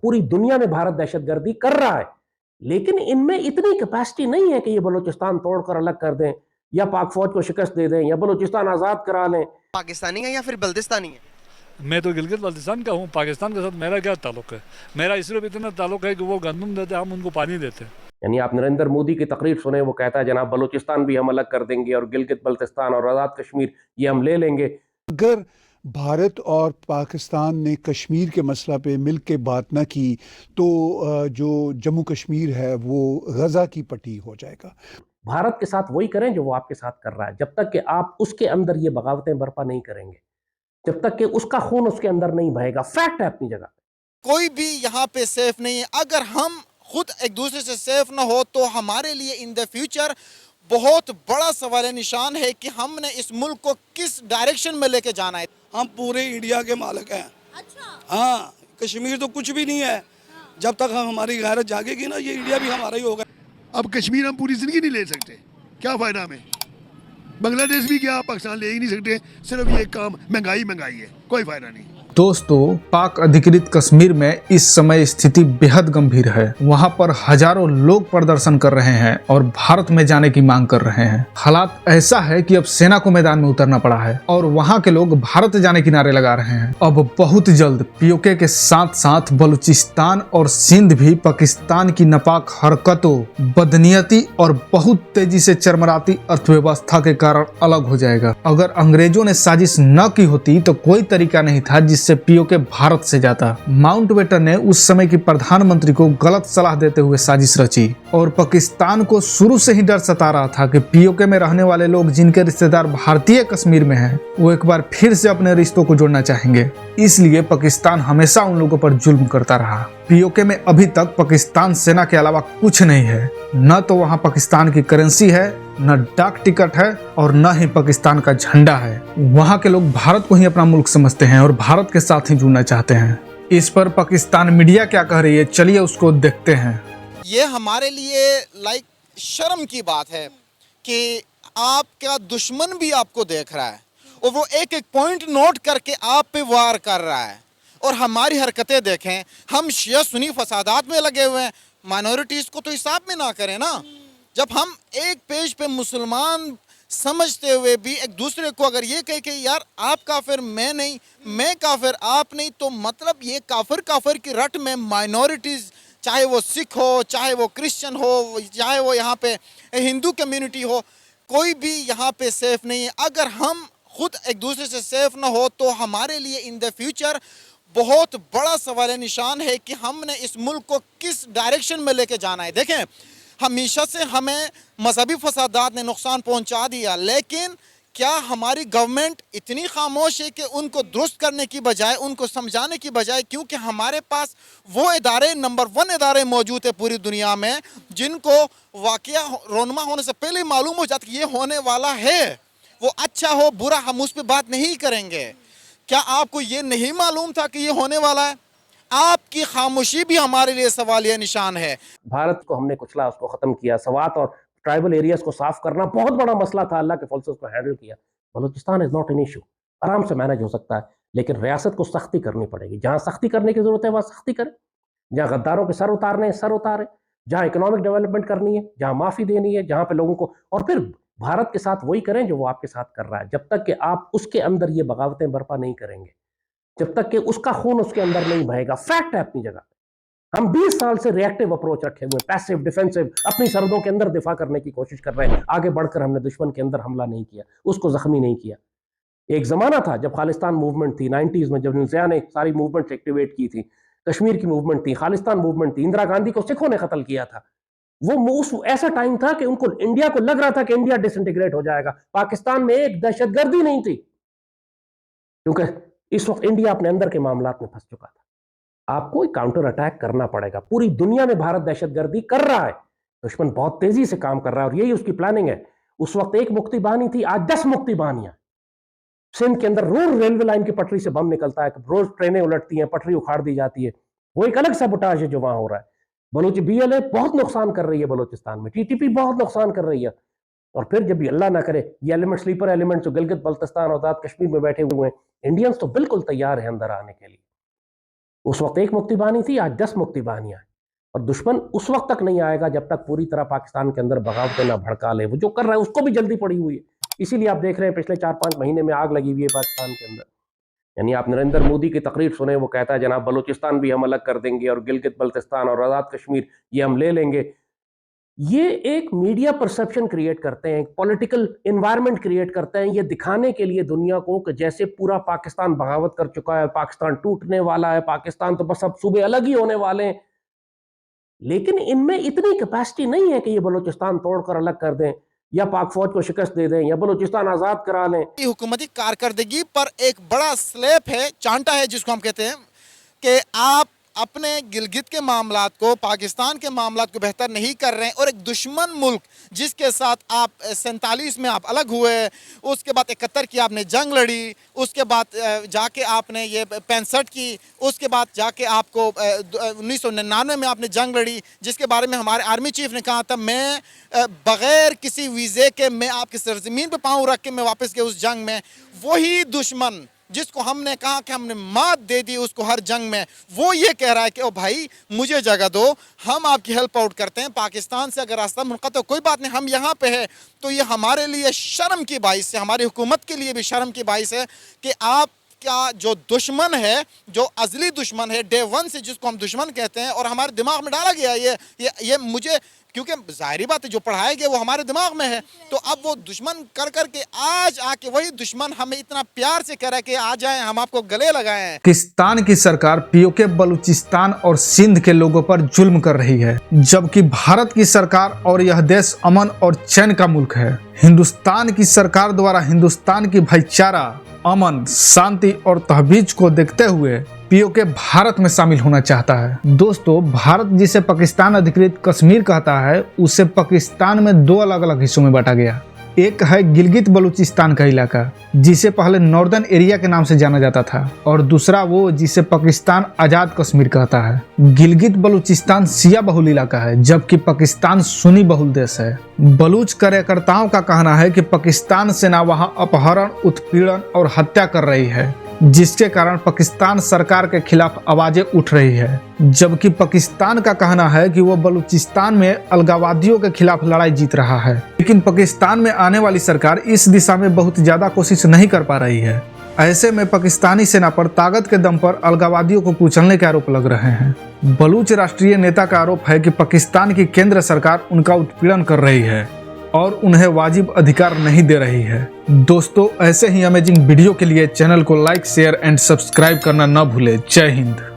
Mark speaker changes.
Speaker 1: पूरी दुनिया में भारत दहशतगर्दी कर रहा है, लेकिन इनमें इतनी कैपेसिटी नहीं है कि ये बलूचिस्तान तोड़कर अलग कर दें या पाक फौज को शिकस्त दे दें या बलूचिस्तान आजाद करा लें।
Speaker 2: पाकिस्तानी है या फिर बल्दिस्तानी है?
Speaker 3: मैं तो गिलगित बाल्टिस्तान का हूँ। पाकिस्तान के साथ मेरा क्या ताल्लुक है? मेरा सिर्फ इतना ताल्लुक है कि वो गंदम देते, हम उनको पानी देते।
Speaker 1: यानी आप नरेंद्र मोदी की तकरीर सुने, वो कहता है जनाब बलूचिस्तान भी हम अलग कर देंगे और गिलगित बल्तिस्तान और आज़ाद कश्मीर ये हम ले लेंगे।
Speaker 4: अगर भारत और पाकिस्तान ने कश्मीर के मसला पे मिल के बात ना की तो जो जम्मू कश्मीर है वो गजा की पट्टी हो जाएगा।
Speaker 1: भारत के साथ वही करें जो वो आपके साथ कर रहा है। जब तक कि आप उसके अंदर ये बगावतें बर्पा नहीं करेंगे, जब तक कि उसका खून उसके अंदर नहीं बहेगा। फैक्ट है अपनी जगह।
Speaker 2: कोई भी यहाँ पे सेफ नहीं है। अगर हम खुद एक दूसरे से सेफ ना हो तो हमारे लिए इन द फ्यूचर बहुत बड़ा सवाल निशान है कि हमने इस मुल्क को किस डायरेक्शन में लेके जाना है।
Speaker 5: हम पूरे इंडिया के मालिक हैं।
Speaker 6: अच्छा।
Speaker 5: हाँ, कश्मीर तो कुछ भी नहीं है। जब तक हम हमारी गैरत जागेगी ना, ये इंडिया भी हमारा ही होगा।
Speaker 7: अब कश्मीर हम पूरी जिंदगी नहीं ले सकते, क्या फायदा हमें? बांग्लादेश भी क्या, पाकिस्तान ले ही नहीं सकते। सिर्फ ये काम महंगाई है, कोई फायदा नहीं।
Speaker 8: दोस्तों, पाक अधिकृत कश्मीर में इस समय स्थिति बेहद गंभीर है। वहां पर हजारों लोग प्रदर्शन कर रहे हैं और भारत में जाने की मांग कर रहे हैं। हालात ऐसा है कि अब सेना को मैदान में उतरना पड़ा है और वहां के लोग भारत जाने की नारे लगा रहे हैं। अब बहुत जल्द पीओके के साथ साथ बलूचिस्तान और सिंध भी पाकिस्तान की नापाक हरकतों, बदनीयती और बहुत तेजी से चरमराती अर्थव्यवस्था के कारण अलग हो जाएगा। अगर अंग्रेजों ने साजिश न की होती तो कोई तरीका नहीं था जिससे पीओके भारत से जाता। माउंटबेटन ने उस समय की प्रधानमंत्री को गलत सलाह देते हुए साजिश रची और पाकिस्तान को शुरू से ही डर सता रहा था कि पीओके में रहने वाले लोग जिनके रिश्तेदार भारतीय कश्मीर में हैं, वो एक बार फिर से अपने रिश्तों को जोड़ना चाहेंगे। इसलिए पाकिस्तान हमेशा उन लोगों पर जुल्म करता रहा। पीओके में अभी तक पाकिस्तान सेना के अलावा कुछ नहीं है। न तो वहाँ पाकिस्तान की करेंसी है, न डाक टिकट है और न ही पाकिस्तान का झंडा है। वहाँ के लोग भारत को ही अपना मुल्क समझते हैं और भारत के साथ ही जुड़ना चाहते हैं। इस पर पाकिस्तान मीडिया क्या कह रही है, चलिए उसको देखते हैं।
Speaker 2: ये हमारे लिए शर्म की बात है कि आपका दुश्मन भी आपको देख रहा है और वो एक एक पॉइंट नोट करके आप पे वार कर रहा है। और हमारी हरकतें देखें, हम शिया सुन्नी फसादात में लगे हुए हैं। माइनॉरिटीज़ को तो हिसाब में ना करें ना। जब हम एक पेज पे मुसलमान समझते हुए भी एक दूसरे को अगर ये कहे कि यार आप काफिर मैं नहीं, मैं काफिर आप नहीं, तो मतलब ये काफिर की रट में माइनॉरिटीज़, चाहे वो सिख हो, चाहे वो क्रिश्चियन हो, चाहे वो यहाँ पे हिंदू कम्युनिटी हो, कोई भी यहाँ पे सेफ नहीं है। अगर हम खुद एक दूसरे से सेफ ना हो तो हमारे लिए इन द फ्यूचर बहुत बड़ा सवाल निशान है कि हमने इस मुल्क को किस डायरेक्शन में लेके जाना है। देखें, हमेशा से हमें मजहबी फसादात ने नुकसान पहुंचा दिया, लेकिन क्या हमारी गवर्नमेंट इतनी खामोश है कि उनको दुरुस्त करने की बजाय, उनको समझाने की बजाय, क्योंकि हमारे पास वो इदारे नंबर 1 इदारे मौजूद है पूरी दुनिया में जिनको वाकया रोनमा होने से पहले मालूम हो जाता कि ये होने वाला है। वो अच्छा हो बुरा हम उस पर बात नहीं करेंगे। क्या आपको ये नहीं मालूम था कि ये होने वाला है? आपकी खामोशी भी हमारे लिए सवालिया निशान है।
Speaker 1: भारत को हमने कुचला, उसको खत्म किया। सवात और ट्राइबल एरियाज को साफ करना बहुत बड़ा मसला था, अल्लाह के फल से उसको हैंडल किया। Balochistan is not an issue, आराम से मैनेज हो सकता है, लेकिन रियासत को सख्ती करनी पड़ेगी। जहां सख्ती करने की जरूरत है वहां सख्ती करें, जहां गद्दारों के सर उतारने हैं सर उतारें, जहां इकोनॉमिक डेवलपमेंट करनी है, जहां माफी देनी है, जहां पे लोगों को, और फिर भारत के साथ वही करें जो वो आपके साथ कर रहा है। जब तक कि आप उसके अंदर ये बगावतें बर्पा नहीं करेंगे, जब तक कि उसका खून उसके अंदर नहीं बहेगा। फैक्ट है अपनी जगह। हम 20 साल से रिएक्टिव अप्रोच रखे हुए, पैसिव डिफेंसिव, अपनी सरहदों के अंदर दिफा करने की कोशिश कर रहे हैं। आगे बढ़कर हमने दुश्मन के अंदर हमला नहीं किया, उसको जख्मी नहीं किया। एक जमाना था जब खालिस्तान मूवमेंट थी 90s में, जब न्यूज़िया ने सारी मूवमेंट एक्टिवेट की थी, कश्मीर की मूवमेंट थी, खालिस्तान मूवमेंट थी, इंदिरा गांधी को सिखों ने कत्ल किया था। वो ऐसा टाइम था कि उनको, इंडिया को लग रहा था कि इंडिया डिसइंटीग्रेट हो जाएगा। पाकिस्तान में एक दहशतगर्दी नहीं थी, क्योंकि इस वक्त इंडिया अपने अंदर के मामलात में फंस चुका था। आपको काउंटर अटैक करना पड़ेगा। पूरी दुनिया में भारत दहशतगर्दी कर रहा है, दुश्मन बहुत तेजी से काम कर रहा है और यही उसकी प्लानिंग है। उस वक्त एक मुक्ति बानी थी, आज 10 मुक्ति बानियां। सिंध के अंदर रोज रेलवे लाइन की पटरी से बम निकलता है, रोज ट्रेनें उलटती हैं, पटरी उखाड़ दी जाती है। वो एक अलग सबुटाज है जो वहां हो रहा है। बलूच बीएलए बहुत नुकसान कर रही है बलूचिस्तान में, टीटीपी बहुत नुकसान कर रही है। और फिर जब अल्लाह ना करे ये एलिमेंट, स्लीपर एलिमेंट जो गिलगित बल्तिस्तान और आजाद कश्मीर में बैठे हुए हैं, इंडियंस तो बिल्कुल तैयार है अंदर आने के लिए। उस वक्त एक मुक्ति बाहिनी थी, आज 10 मुक्ति बाहिनियां हैं। और दुश्मन उस वक्त तक नहीं आएगा जब तक पूरी तरह पाकिस्तान के अंदर बगावतें ना भड़का ले। वो जो कर रहा है उसको भी जल्दी पड़ी हुई है। इसीलिए आप देख रहे हैं पिछले 4-5 महीने में आग लगी हुई है पाकिस्तान के अंदर। यानी आप नरेंद्र मोदी की तकरीर सुने, वो कहता है जनाब बलूचिस्तान भी हम अलग कर देंगे और गिलगित बल्तिस्तान और आज़ाद कश्मीर ये हम ले लेंगे। ये एक मीडिया परसेप्शन क्रिएट करते हैं, एक पॉलिटिकल एनवायरनमेंट क्रिएट करते हैं, ये दिखाने के लिए दुनिया को कि जैसे पूरा पाकिस्तान बगावत कर चुका है, पाकिस्तान टूटने वाला है, पाकिस्तान तो बस अब सूबे अलग ही होने वाले हैं। लेकिन इनमें इतनी कैपेसिटी नहीं है कि ये बलूचिस्तान तोड़कर अलग कर दें या पाक फौज को शिकस्त दे दें या बलूचिस्तान आज़ाद करा लें।
Speaker 2: हुकूमती कारकर्दगी पर एक बड़ा स्लैप है, चांटा है जिसको हम कहते हैं कि आप अपने गिलगित के मामलात को, पाकिस्तान के मामलात को बेहतर नहीं कर रहे हैं और एक दुश्मन मुल्क जिसके साथ आप 47 में आप अलग हुए, उसके बाद 71 की आपने जंग लड़ी, उसके बाद जाके आपने ये 65 की, उसके बाद जाके आपको 1999 में आपने जंग लड़ी, जिसके बारे में हमारे आर्मी चीफ ने कहा था मैं बग़ैर किसी वीज़े के मैं आपकी सरजमीन पर पाँव रख के मैं वापस गया उस जंग में। वही दुश्मन जिसको हमने कहा कि हमने मात दे दी उसको हर जंग में, वो ये कह रहा है कि ओ भाई मुझे जगह दो, हम आपकी हेल्प आउट करते हैं। पाकिस्तान से अगर रास्ता मुनक़ता कोई बात नहीं, हम यहाँ पे है। तो ये हमारे लिए शर्म की बाइस है, हमारी हुकूमत के लिए भी शर्म की बाइस है कि आप क्या जो दुश्मन है, जो अज़ली दुश्मन है डे 1 से जिसको हम दुश्मन कहते हैं और हमारे दिमाग में डाला गया ये मुझे, क्योंकि जाहिर बात है जो पढ़ाया गया वो हमारे दिमाग में है। तो अब वो दुश्मन कर कर के आज आके वही दुश्मन हमें इतना प्यार से कह रहा है कि आ जाएं हम आपको गले लगाए हैं।
Speaker 8: पाकिस्तान की सरकार पीओके बलूचिस्तान और सिंध के लोगों पर जुल्म कर रही है, जबकि भारत की सरकार और यह देश अमन और चैन का मुल्क है। हिंदुस्तान की सरकार द्वारा हिंदुस्तान की भाईचारा, अमन, शांति और तहवीज को देखते हुए पीओके भारत में शामिल होना चाहता है। दोस्तों, भारत जिसे पाकिस्तान अधिकृत कश्मीर कहता है, उसे पाकिस्तान में 2 अलग अलग हिस्सों में बांटा गया। एक है गिलगित बलूचिस्तान का इलाका, जिसे पहले नॉर्दर्न एरिया के नाम से जाना जाता था, और दूसरा वो जिसे पाकिस्तान आज़ाद कश्मीर कहता है। गिलगित बलूचिस्तान शिया बहुल इलाका है, जबकि पाकिस्तान सुन्नी बहुल देश है। बलूच कार्यकर्ताओं का कहना है कि पाकिस्तान सेना वहां अपहरण, उत्पीड़न और हत्या कर रही है, जिसके कारण पाकिस्तान सरकार के खिलाफ आवाजें उठ रही है। जबकि पाकिस्तान का कहना है कि वो बलूचिस्तान में अलगाववादियों के खिलाफ लड़ाई जीत रहा है, लेकिन पाकिस्तान में आने वाली सरकार इस दिशा में बहुत ज्यादा कोशिश नहीं कर पा रही है। ऐसे में पाकिस्तानी सेना पर ताकत के दम पर अलगाववादियों को कुचलने के आरोप लग रहे हैं। बलूच राष्ट्रीय नेता का आरोप है कि पाकिस्तान की केंद्र सरकार उनका उत्पीड़न कर रही है और उन्हें वाजिब अधिकार नहीं दे रही है। दोस्तों, ऐसे ही अमेजिंग वीडियो के लिए चैनल को लाइक, शेयर एंड सब्सक्राइब करना न भूलें। जय हिंद।